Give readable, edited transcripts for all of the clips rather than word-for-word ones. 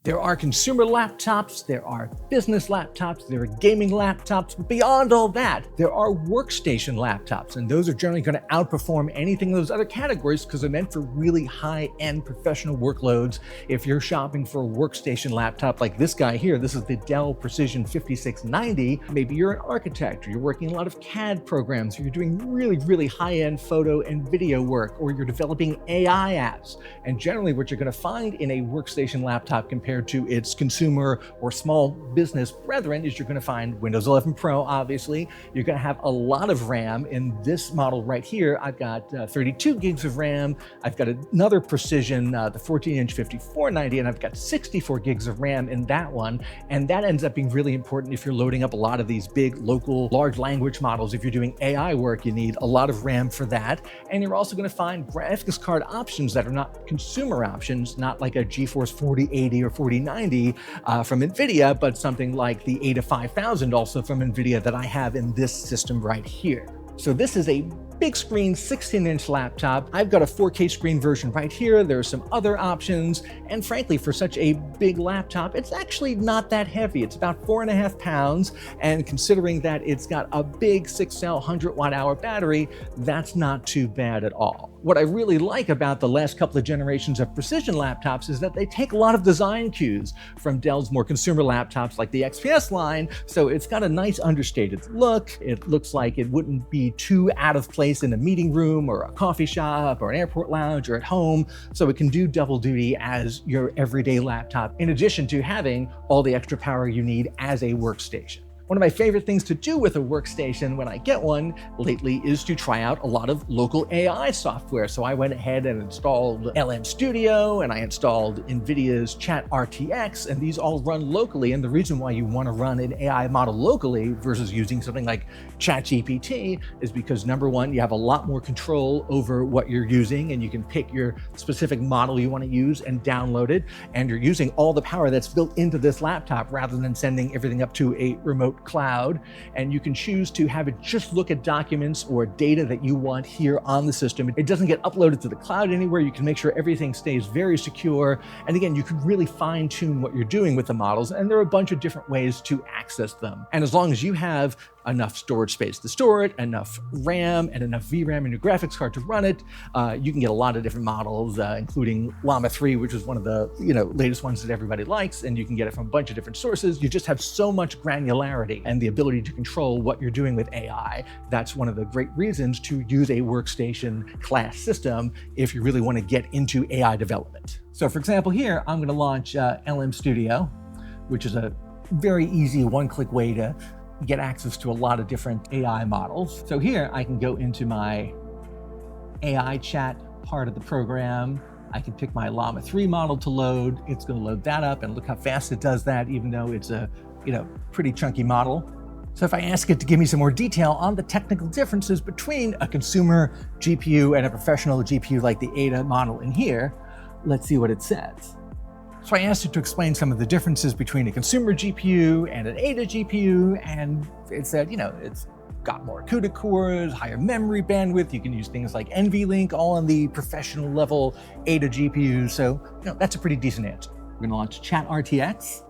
There are consumer laptops, there are business laptops, there are gaming laptops, but beyond all that, there are workstation laptops, and those are generally going to outperform anything in those other categories because they're meant for really high-end professional workloads. If you're shopping for a workstation laptop like this guy here, this is the Dell Precision 5690, maybe you're an architect, or you're working a lot of CAD programs, or you're doing really high-end photo and video work, or you're developing AI apps. And generally what you're going to find in a workstation laptop compared to its consumer or small business brethren is you're going to find Windows 11 Pro, obviously. You're going to have a lot of RAM. In this model right here, I've got 32 gigs of RAM. I've got another Precision, the 14-inch 5490, and I've got 64 gigs of RAM in that one. And that ends up being really important if you're loading up a lot of these big local large language models. If you're doing AI work, you need a lot of RAM for that. And you're also going to find graphics card options that are not consumer options, not like a GeForce 4080 or 4090 from NVIDIA, but something like the ADA 5000 also from NVIDIA that I have in this system right here. So this is a big screen 16-inch laptop. I've got a 4K screen version right here. There are some other options. And frankly, for such a big laptop, it's actually not that heavy. It's about 4.5 pounds. And considering that it's got a big 6-cell 100-watt-hour battery, that's not too bad at all. What I really like about the last couple of generations of precision laptops is that they take a lot of design cues from Dell's more consumer laptops like the XPS line. So it's got a nice understated look. It looks like it wouldn't be too out of place in a meeting room or a coffee shop or an airport lounge or at home. So it can do double duty as your everyday laptop, in addition to having all the extra power you need as a workstation. One of my favorite things to do with a workstation when I get one lately is to try out a lot of local AI software. So I went ahead and installed LM Studio, and I installed NVIDIA's Chat RTX, and these all run locally. And the reason why you want to run an AI model locally versus using something like ChatGPT is because, number one, you have a lot more control over what you're using, and you can pick your specific model you want to use and download it. And you're using all the power that's built into this laptop rather than sending everything up to a remote cloud. And you can choose to have it just look at documents or data that you want here on the system. It doesn't get uploaded to the cloud anywhere. You can make sure everything stays very secure. And again, you can really fine tune what you're doing with the models. And there are a bunch of different ways to access them. And as long as you have enough storage space to store it, enough RAM and enough VRAM in your graphics card to run it, you can get a lot of different models, including Llama 3, which is one of the latest ones that everybody likes, and you can get it from a bunch of different sources. You just have so much granularity and the ability to control what you're doing with AI. That's one of the great reasons to use a workstation class system if you really want to get into AI development. So for example, here, I'm going to launch LM Studio, which is a very easy one-click way to get access to a lot of different AI models. So here I can go into my AI chat part of the program. I can pick my Llama 3 model to load. It's going to load that up, and look how fast it does that, even though it's a pretty chunky model. So if I ask it to give me some more detail on the technical differences between a consumer GPU and a professional GPU like the ADA model in here, let's see what it says. So I asked it to explain some of the differences between a consumer GPU and an ADA GPU, and it said, it's got more CUDA cores, higher memory bandwidth. You can use things like NVLink, all on the professional level ADA GPUs. So, that's a pretty decent answer. We're going to launch Chat RTX,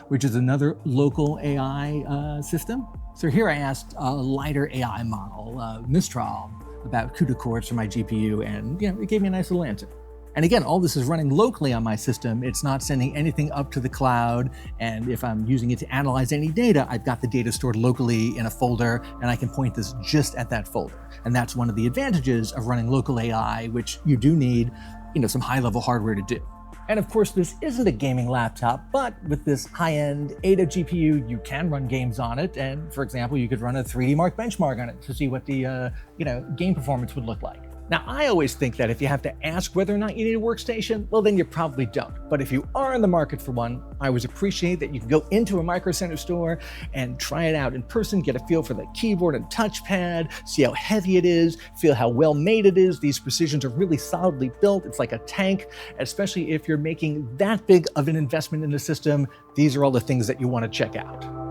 which is another local AI system. So here I asked a lighter AI model, Mistral, about CUDA cores for my GPU, and it gave me a nice little answer. And again, all this is running locally on my system. It's not sending anything up to the cloud. And if I'm using it to analyze any data, I've got the data stored locally in a folder, and I can point this just at that folder. And that's one of the advantages of running local AI, which you do need, some high-level hardware to do. And of course, this isn't a gaming laptop, but with this high-end ADA GPU, you can run games on it. And for example, you could run a 3D Mark benchmark on it to see what the game performance would look like. Now, I always think that if you have to ask whether or not you need a workstation, well, then you probably don't. But if you are in the market for one, I always appreciate that you can go into a microcenter store and try it out in person, get a feel for the keyboard and touchpad, see how heavy it is, feel how well made it is. These Precisions are really solidly built. It's like a tank, especially if you're making that big of an investment in the system. These are all the things that you want to check out.